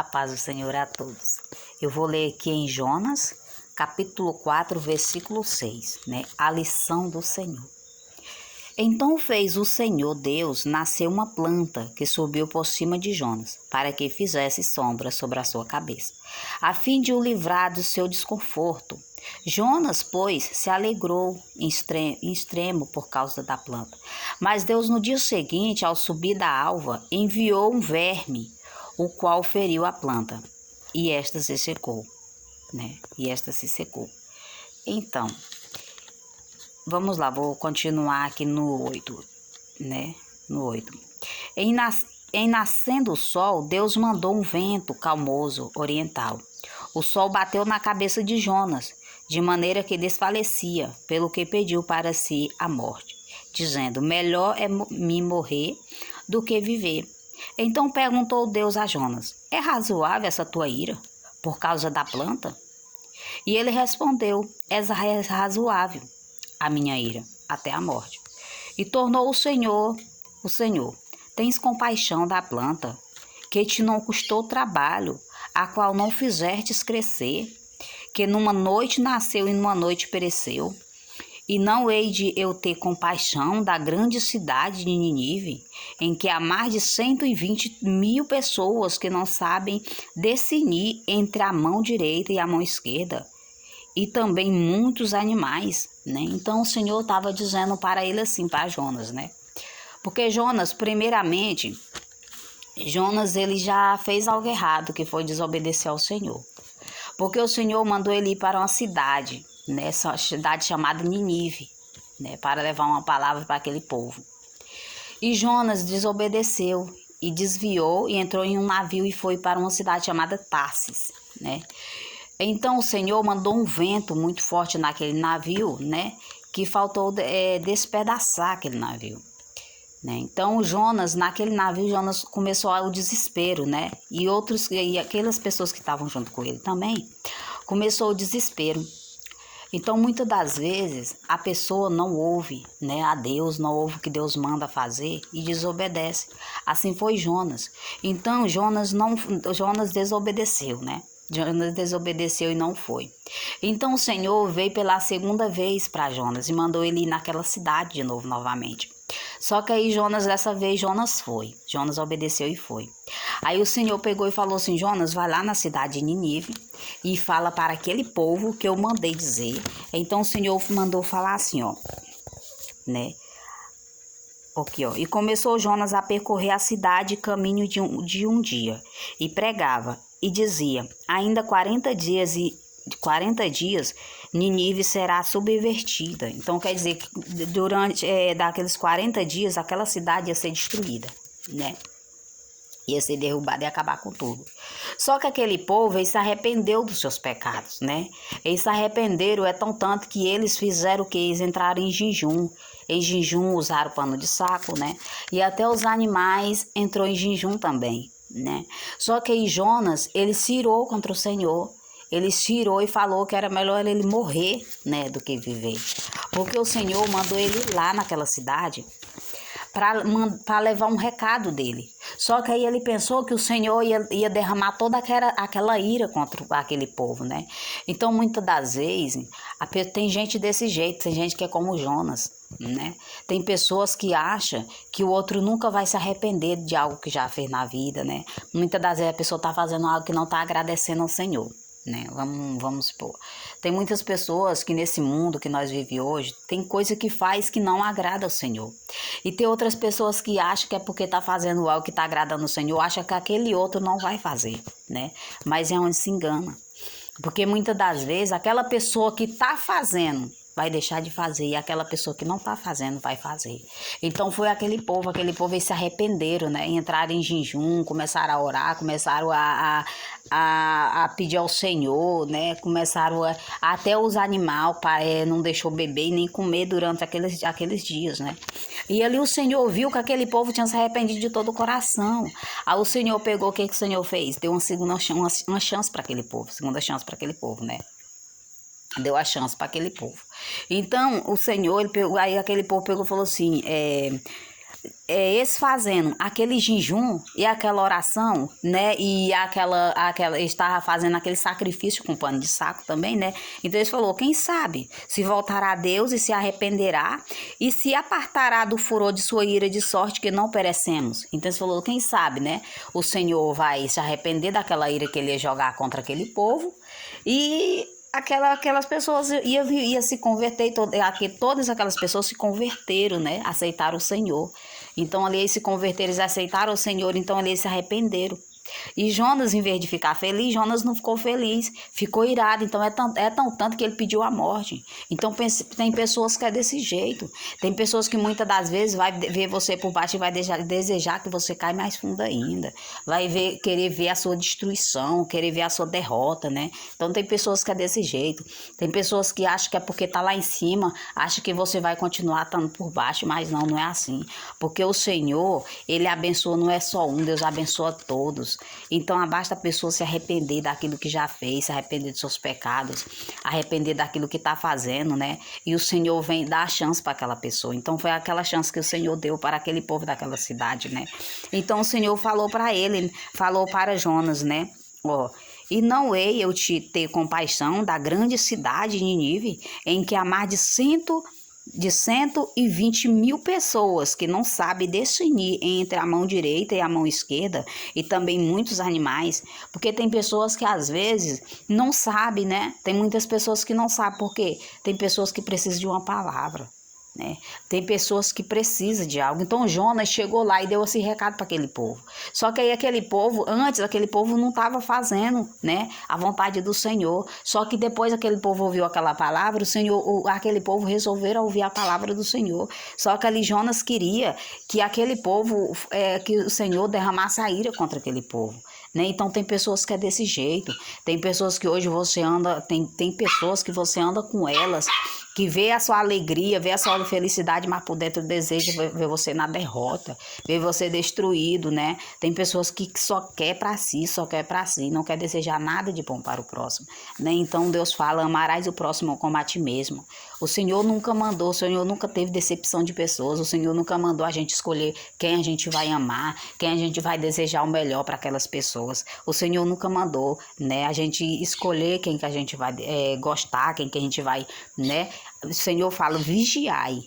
A paz do Senhor a todos. Eu vou ler aqui em Jonas, capítulo 4, versículo 6, A lição do Senhor. Então fez o Senhor Deus nascer uma planta que subiu por cima de Jonas, para que fizesse sombra sobre a sua cabeça, a fim de o livrar do seu desconforto. Jonas, pois, se alegrou em extremo por causa da planta. Mas Deus, no dia seguinte, ao subir da alva, enviou um verme, o qual feriu a planta, e esta se secou, Então, vamos lá, vou continuar aqui no 8, No 8. Em nascendo o sol, Deus mandou um vento calmoso oriental. O sol bateu na cabeça de Jonas, de maneira que desfalecia, pelo que pediu para si a morte, dizendo: melhor é me morrer do que viver. Então perguntou Deus a Jonas: é razoável essa tua ira, por causa da planta? E ele respondeu: é razoável a minha ira, até a morte. E tornou o Senhor: tens compaixão da planta, que te não custou trabalho, a qual não fizestes crescer, que numa noite nasceu e numa noite pereceu. E não hei de eu ter compaixão da grande cidade de Nínive, em que há mais de 120.000 pessoas que não sabem discernir entre a mão direita e a mão esquerda, e também muitos animais, Então o Senhor estava dizendo para ele assim, para Jonas, Porque Jonas, primeiramente, ele já fez algo errado, que foi desobedecer ao Senhor. Porque o Senhor mandou ele ir para uma cidade, essa cidade chamada Nínive, para levar uma palavra para aquele povo. E Jonas desobedeceu e desviou e entrou em um navio e foi para uma cidade chamada Tarsis, Então o Senhor mandou um vento muito forte naquele navio, que faltou despedaçar aquele navio. Então Jonas, naquele navio, Jonas começou o desespero, e aquelas pessoas que estavam junto com ele também, começou o desespero. Então muitas das vezes a pessoa não ouve, a Deus, não ouve o que Deus manda fazer e desobedece. Assim foi Jonas. Então Jonas desobedeceu, Jonas desobedeceu e não foi. Então o Senhor veio pela segunda vez para Jonas e mandou ele ir naquela cidade de novo, novamente. Só que aí dessa vez Jonas foi. Jonas obedeceu e foi. Aí o Senhor pegou e falou assim: Jonas, vai lá na cidade de Nínive e fala para aquele povo que eu mandei dizer. Então o Senhor mandou falar assim, Aqui, E começou Jonas a percorrer a cidade caminho de um dia, e pregava, e dizia: ainda 40 dias Nínive será subvertida. Então quer dizer que durante daqueles 40 dias aquela cidade ia ser destruída, Ia ser derrubada e acabar com tudo. Só que aquele povo, eles se arrependeu dos seus pecados, Eles se arrependeram, tanto que eles fizeram o que? Eles entraram em jejum. Em jejum usaram pano de saco, E até os animais entrou em jejum também, Só que aí Jonas, ele se irou contra o Senhor. Ele se irou e falou que era melhor ele morrer, do que viver. Porque o Senhor mandou ele ir lá naquela cidade para levar um recado dele. Só que aí ele pensou que o Senhor ia derramar toda aquela ira contra aquele povo, Então, muitas das vezes, tem gente desse jeito, tem gente que é como Jonas, Tem pessoas que acham que o outro nunca vai se arrepender de algo que já fez na vida, Muitas das vezes a pessoa está fazendo algo que não está agradecendo ao Senhor. Vamos supor. Tem muitas pessoas que nesse mundo que nós vivemos hoje, tem coisa que faz que não agrada ao Senhor. E tem outras pessoas que acham que é porque está fazendo algo que está agradando ao Senhor, acham que aquele outro não vai fazer, Mas é onde se engana. Porque muitas das vezes aquela pessoa que está fazendo vai deixar de fazer, e aquela pessoa que não está fazendo vai fazer. Então foi aquele povo eles se arrependeram, entraram em jejum, começaram a orar, começaram a pedir ao Senhor, Começaram até os animais, não deixou beber e nem comer durante aqueles dias, E ali o Senhor viu que aquele povo tinha se arrependido de todo o coração. Aí o Senhor pegou, o que o Senhor fez? Deu uma chance para aquele povo, segunda chance para aquele povo, Deu a chance para aquele povo. Então, o Senhor, aí aquele povo pegou e falou assim, eles fazendo aquele jejum e aquela oração, né? E eles estavam fazendo aquele sacrifício com pano de saco também, né? Então eles falou, quem sabe se voltará a Deus e se arrependerá e se apartará do furor de sua ira de sorte que não perecemos. Então eles falou, quem sabe, né? O Senhor vai se arrepender daquela ira que ele ia jogar contra aquele povo e aquelas pessoas ia se converter, todas aquelas pessoas se converteram, né? Aceitaram o Senhor. Então ali eles se converteram, eles aceitaram o Senhor, então ali eles se arrependeram. E Jonas, em vez de ficar feliz, Jonas não ficou feliz, ficou irado. Então é tão tanto que ele pediu a morte. Então tem pessoas que é desse jeito. Tem pessoas que muitas das vezes vai ver você por baixo e vai desejar que você caia mais fundo ainda. Vai querer ver a sua destruição, querer ver a sua derrota, né? Então tem pessoas que é desse jeito. Tem pessoas que acham que é porque tá lá em cima, acham que você vai continuar estando por baixo, mas não é assim. Porque o Senhor, ele abençoa, não é só um, Deus abençoa todos. Então, basta a pessoa se arrepender daquilo que já fez, se arrepender dos seus pecados, arrepender daquilo que está fazendo, né? E o Senhor vem dar a chance para aquela pessoa. Então, foi aquela chance que o Senhor deu para aquele povo daquela cidade, né? Então, o Senhor falou para ele, falou para Jonas, né? Ó, e não hei eu te ter compaixão da grande cidade de Nínive, em que há mais de 120 mil pessoas que não sabem discernir entre a mão direita e a mão esquerda, e também muitos animais, porque tem pessoas que às vezes não sabem, né? Tem muitas pessoas que não sabem, por quê? Tem pessoas que precisam de uma palavra, né? Tem pessoas que precisam de algo. Então Jonas chegou lá e deu esse recado para aquele povo. Só que aí aquele povo não estava fazendo, né, a vontade do Senhor. Só que depois aquele povo ouviu aquela palavra, aquele povo resolveram ouvir a palavra do Senhor. Só que ali Jonas queria que aquele povo, que o Senhor derramasse a ira contra aquele povo, né? Então tem pessoas que é desse jeito. Tem pessoas que hoje você anda, tem pessoas que você anda com elas, que vê a sua alegria, vê a sua felicidade, mas por dentro deseja ver você na derrota, ver você destruído, né? Tem pessoas que só quer para si, não quer desejar nada de bom para o próximo, né? Então Deus fala, amarás o próximo como a ti mesmo. O Senhor nunca mandou, o Senhor nunca teve decepção de pessoas, o Senhor nunca mandou a gente escolher quem a gente vai amar, quem a gente vai desejar o melhor para aquelas pessoas. O Senhor nunca mandou, né, a gente escolher quem que a gente vai gostar, quem que a gente vai, né? O Senhor fala, vigiai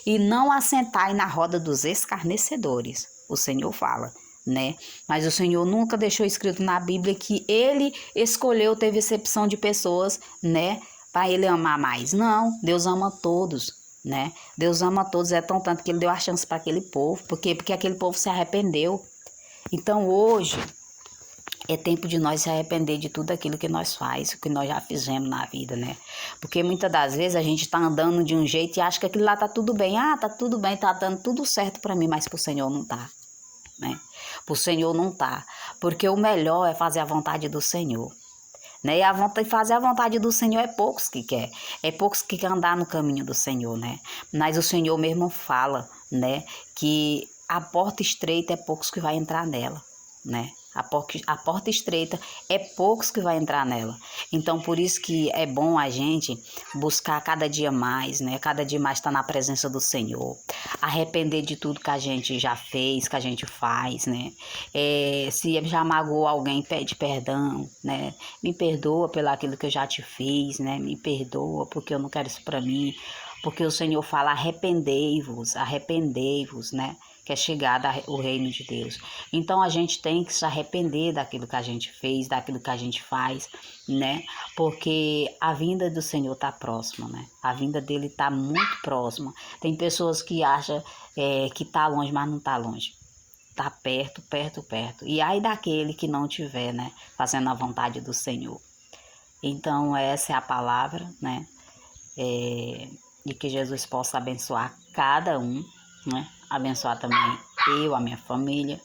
e não assentai na roda dos escarnecedores. O Senhor fala, né? Mas o Senhor nunca deixou escrito na Bíblia que ele escolheu, teve exceção de pessoas, né, para ele amar mais. Não, Deus ama todos, né? Deus ama todos, é tão tanto que ele deu a chance para aquele povo, porque aquele povo se arrependeu. Então hoje é tempo de nós se arrepender de tudo aquilo que nós faz, que nós já fizemos na vida, né? Porque muitas das vezes a gente tá andando de um jeito e acha que aquilo lá tá tudo bem. Ah, tá tudo bem, tá dando tudo certo para mim, mas pro Senhor não tá, né? Pro Senhor não tá, porque o melhor é fazer a vontade do Senhor, né? E fazer a vontade do Senhor é poucos que quer, andar no caminho do Senhor, né? Mas o Senhor mesmo fala, né, que a porta estreita é poucos que vai entrar nela, né? A porta estreita é poucos que vai entrar nela. Então, por isso que é bom a gente buscar cada dia mais, né? Cada dia mais estar na presença do Senhor. Arrepender de tudo que a gente já fez, que a gente faz, né? Se já magoou alguém, pede perdão, né? Me perdoa pelo aquilo que eu já te fiz, né? Me perdoa porque eu não quero isso para mim. Porque o Senhor fala, arrependei-vos, né? Que é chegada o reino de Deus. Então a gente tem que se arrepender daquilo que a gente fez, daquilo que a gente faz, né? Porque a vinda do Senhor está próxima, né? A vinda dele está muito próxima. Tem pessoas que acham que está longe, mas não está longe. Está perto, perto, perto. E ai daquele que não tiver, né? Fazendo a vontade do Senhor. Então essa é a palavra, né? E que Jesus possa abençoar cada um, né? Abençoar também eu, a minha família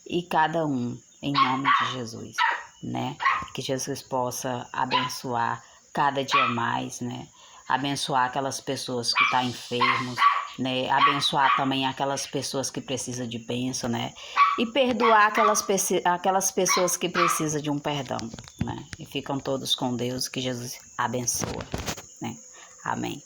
e cada um, em nome de Jesus, né? Que Jesus possa abençoar cada dia mais, né? Abençoar aquelas pessoas que estão enfermos, né? Abençoar também aquelas pessoas que precisam de bênção, né? E perdoar aquelas pessoas que precisam de um perdão, né? E ficam todos com Deus, que Jesus abençoa, né? Amém.